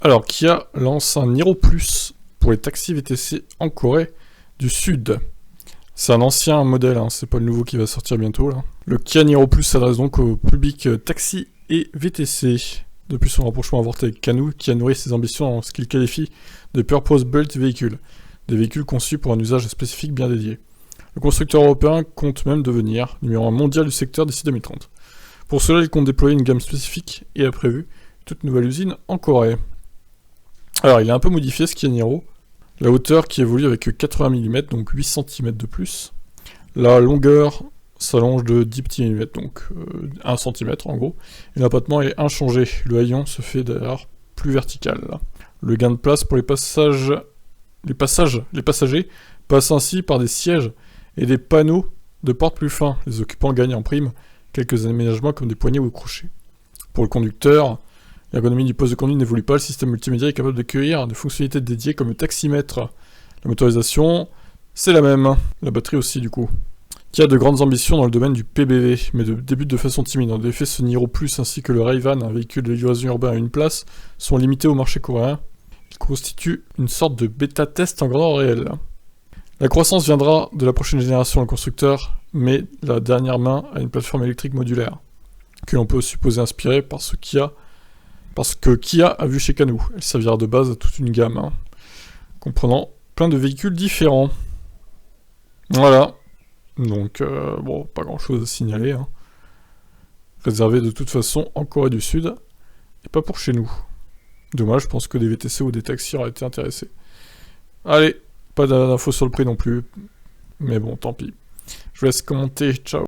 Alors, Kia lance un Niro Plus pour les taxis VTC en Corée du Sud. C'est un ancien modèle, hein, c'est pas le nouveau qui va sortir bientôt là. Le Kia Niro Plus s'adresse donc au public taxi et VTC. Depuis son rapprochement avorté avec Canoo, Kia nourrit ses ambitions en ce qu'il qualifie de purpose-built véhicules, des véhicules conçus pour un usage spécifique bien dédié. Le constructeur européen compte même devenir numéro 1 mondial du secteur d'ici 2030. Pour cela, il compte déployer une gamme spécifique et a prévu toute nouvelle usine en Corée. Alors, il est un peu modifié ce Kia Niro. La hauteur qui évolue avec 80 mm, donc 8 cm de plus. La longueur s'allonge de 10 petits mm, donc 1 cm en gros. Et l'empattement est inchangé. Le haillon se fait d'ailleurs plus vertical. Le gain de place pour les passagers passe ainsi par des sièges et des panneaux de porte plus fins. Les occupants gagnent en prime quelques aménagements comme des poignées ou crochets. Pour le conducteur, l'ergonomie du poste de conduite n'évolue pas, le système multimédia est capable d'accueillir des fonctionnalités dédiées comme le taximètre. La motorisation, c'est la même. La batterie aussi du coup. Qui a de grandes ambitions dans le domaine du PBV, mais débute de façon timide. En effet, ce Niro Plus ainsi que le Ray-Van, un véhicule de livraison urbain à une place, sont limités au marché coréen. Ils constituent une sorte de bêta-test en grandeur réelle. La croissance viendra de la prochaine génération. Le constructeur met la dernière main à une plateforme électrique modulaire, que l'on peut supposer inspirée par ce que Kia a vu chez Canoo. Elle servira de base à toute une gamme, comprenant plein de véhicules différents. Voilà. Donc, bon, pas grand chose à signaler. Réservé de toute façon en Corée du Sud, et pas pour chez nous. Dommage, je pense que des VTC ou des taxis auraient été intéressés. Allez, pas d'infos sur le prix non plus. Mais bon, tant pis. Je vous laisse commenter. Ciao.